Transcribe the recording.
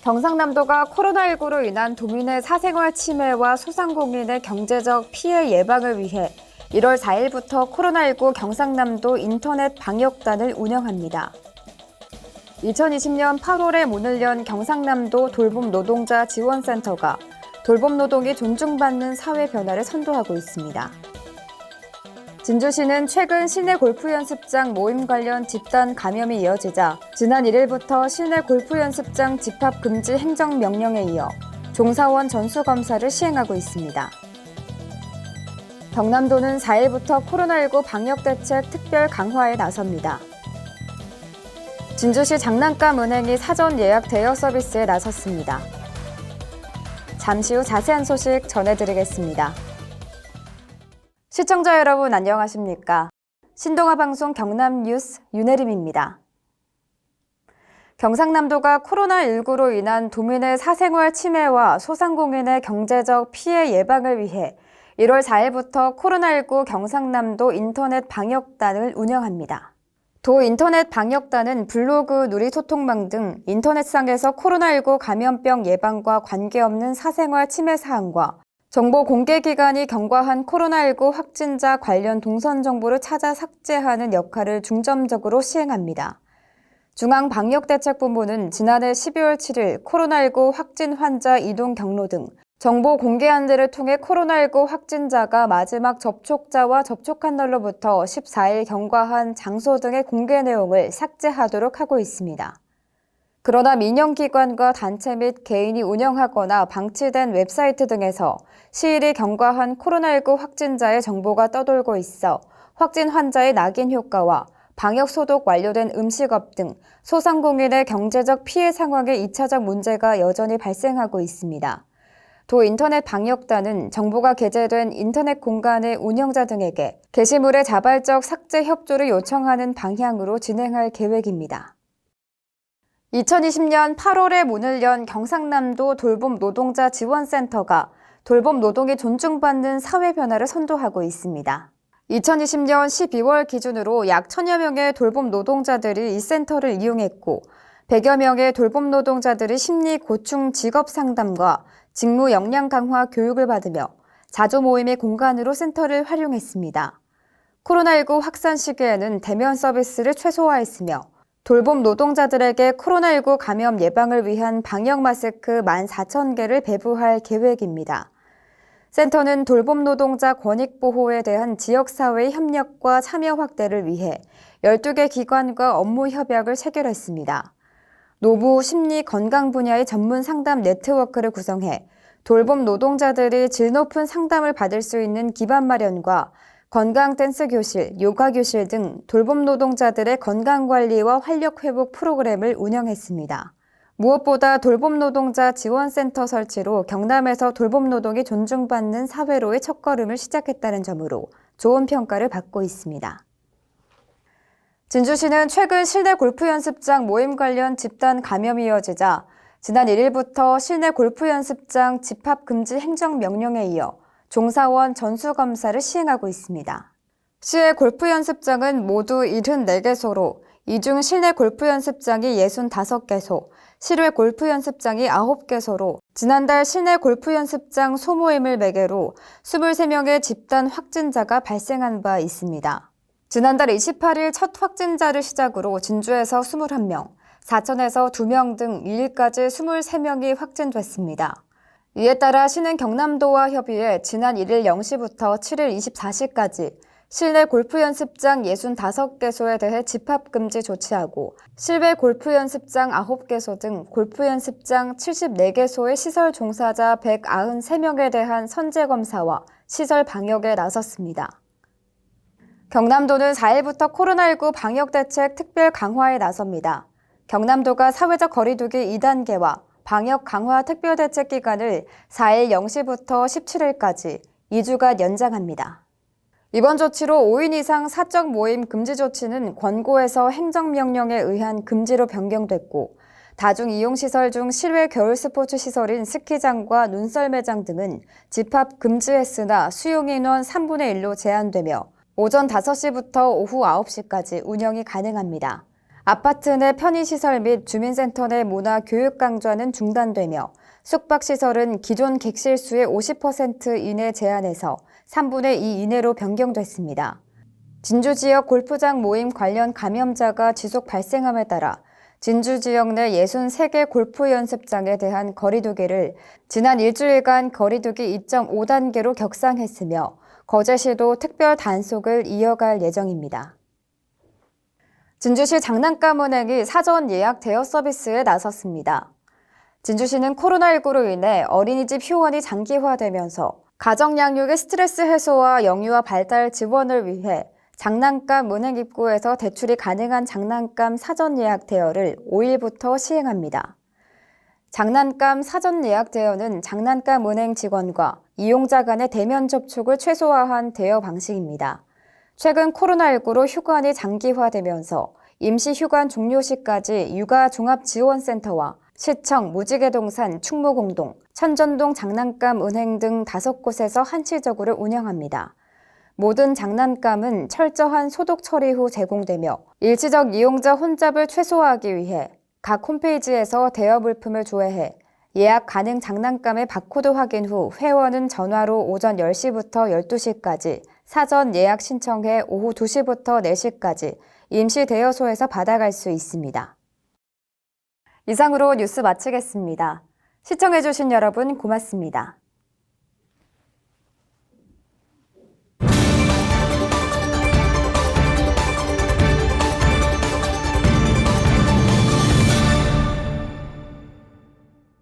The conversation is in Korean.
경상남도가 코로나19로 인한 도민의 사생활 침해와 소상공인의 경제적 피해 예방을 위해 1월 4일부터 코로나19 경상남도 인터넷 방역단을 운영합니다. 2020년 8월에 문을 연 경상남도 돌봄노동자 지원센터가 돌봄노동이 존중받는 사회 변화를 선도하고 있습니다. 진주시는 최근 실내 골프 연습장 모임 관련 집단 감염이 이어지자 지난 1일부터 실내 골프 연습장 집합 금지 행정명령에 이어 종사원 전수검사를 시행하고 있습니다. 경남도는 4일부터 코로나19 방역대책 특별 강화에 나섭니다. 진주시 장난감은행이 사전 예약 대여 서비스에 나섰습니다. 잠시 후 자세한 소식 전해드리겠습니다. 시청자 여러분 안녕하십니까? 신동아 방송 경남뉴스 윤혜림입니다. 경상남도가 코로나19로 인한 도민의 사생활 침해와 소상공인의 경제적 피해 예방을 위해 1월 4일부터 코로나19 경상남도 인터넷 방역단을 운영합니다. 도 인터넷 방역단은 블로그, 누리소통망 등 인터넷상에서 코로나19 감염병 예방과 관계없는 사생활 침해 사항과 정보 공개 기관이 경과한 코로나19 확진자 관련 동선 정보를 찾아 삭제하는 역할을 중점적으로 시행합니다. 중앙방역대책본부는 지난해 12월 7일 코로나19 확진 환자 이동 경로 등 정보 공개한 데를 통해 코로나19 확진자가 마지막 접촉자와 접촉한 날로부터 14일 경과한 장소 등의 공개 내용을 삭제하도록 하고 있습니다. 그러나 민영기관과 단체 및 개인이 운영하거나 방치된 웹사이트 등에서 시일이 경과한 코로나19 확진자의 정보가 떠돌고 있어 확진 환자의 낙인 효과와 방역 소독 완료된 음식업 등 소상공인의 경제적 피해 상황의 2차적 문제가 여전히 발생하고 있습니다. 도 인터넷 방역단은 정보가 게재된 인터넷 공간의 운영자 등에게 게시물의 자발적 삭제 협조를 요청하는 방향으로 진행할 계획입니다. 2020년 8월에 문을 연 경상남도 돌봄노동자 지원센터가 돌봄노동이 존중받는 사회 변화를 선도하고 있습니다. 2020년 12월 기준으로 약 1000여 명의 돌봄노동자들이 이 센터를 이용했고 100여 명의 돌봄노동자들이 심리 고충 직업 상담과 직무 역량 강화 교육을 받으며 자조 모임의 공간으로 센터를 활용했습니다. 코로나19 확산 시기에는 대면 서비스를 최소화했으며 돌봄 노동자들에게 코로나19 감염 예방을 위한 방역 마스크 14,000개를 배부할 계획입니다. 센터는 돌봄 노동자 권익 보호에 대한 지역사회의 협력과 참여 확대를 위해 12개 기관과 업무 협약을 체결했습니다. 노무, 심리, 건강 분야의 전문 상담 네트워크를 구성해 돌봄 노동자들이 질 높은 상담을 받을 수 있는 기반 마련과 건강 댄스 교실, 요가 교실 등 돌봄 노동자들의 건강관리와 활력회복 프로그램을 운영했습니다. 무엇보다 돌봄 노동자 지원센터 설치로 경남에서 돌봄 노동이 존중받는 사회로의 첫걸음을 시작했다는 점으로 좋은 평가를 받고 있습니다. 진주시는 최근 실내 골프 연습장 모임 관련 집단 감염이 이어지자 지난 1일부터 실내 골프 연습장 집합 금지 행정명령에 이어 종사원 전수검사를 시행하고 있습니다. 시의 골프 연습장은 모두 74개소로 이 중 실내 골프 연습장이 65개소, 실외 골프 연습장이 9개소로 지난달 실내 골프 연습장 소모임을 매개로 23명의 집단 확진자가 발생한 바 있습니다. 지난달 28일 첫 확진자를 시작으로 진주에서 21명, 사천에서 2명 등 2일까지 23명이 확진됐습니다. 이에 따라 시는 경남도와 협의해 지난 1일 0시부터 7일 24시까지 실내 골프 연습장 65개소에 대해 집합 금지 조치하고 실외 골프 연습장 9개소 등 골프 연습장 74개소의 시설 종사자 193명에 대한 선제 검사와 시설 방역에 나섰습니다. 경남도는 4일부터 코로나19 방역 대책 특별 강화에 나섭니다. 경남도가 사회적 거리두기 2단계와 방역 강화 특별대책 기간을 4일 0시부터 17일까지 2주간 연장합니다. 이번 조치로 5인 이상 사적 모임 금지 조치는 권고에서 행정명령에 의한 금지로 변경됐고 다중이용시설 중 실외 겨울 스포츠 시설인 스키장과 눈썰매장 등은 집합 금지했으나 수용인원 3분의 1로 제한되며 오전 5시부터 오후 9시까지 운영이 가능합니다. 아파트 내 편의시설 및 주민센터 내 문화교육 강좌는 중단되며 숙박시설은 기존 객실 수의 50% 이내 제한해서 3분의 2 이내로 변경됐습니다. 진주 지역 골프장 모임 관련 감염자가 지속 발생함에 따라 진주 지역 내 63개 골프 연습장에 대한 거리두기를 지난 일주일간 거리두기 2.5단계로 격상했으며 거제시도 특별 단속을 이어갈 예정입니다. 진주시 장난감은행이 사전 예약 대여 서비스에 나섰습니다. 진주시는 코로나19로 인해 어린이집 휴원이 장기화되면서 가정 양육의 스트레스 해소와 영유아 발달 지원을 위해 장난감 은행 입구에서 대출이 가능한 장난감 사전 예약 대여를 5일부터 시행합니다. 장난감 사전 예약 대여는 장난감 은행 직원과 이용자 간의 대면 접촉을 최소화한 대여 방식입니다. 최근 코로나19로 휴관이 장기화되면서 임시 휴관 종료 시까지 육아종합지원센터와 시청, 무지개동산, 충무공동, 천전동 장난감 은행 등 5곳에서 한시적으로 운영합니다. 모든 장난감은 철저한 소독 처리 후 제공되며 일시적 이용자 혼잡을 최소화하기 위해 각 홈페이지에서 대여 물품을 조회해 예약 가능 장난감의 바코드 확인 후 회원은 전화로 오전 10시부터 12시까지, 사전 예약 신청해 오후 2시부터 4시까지 임시 대여소에서 받아갈 수 있습니다. 이상으로 뉴스 마치겠습니다. 시청해주신 여러분 고맙습니다.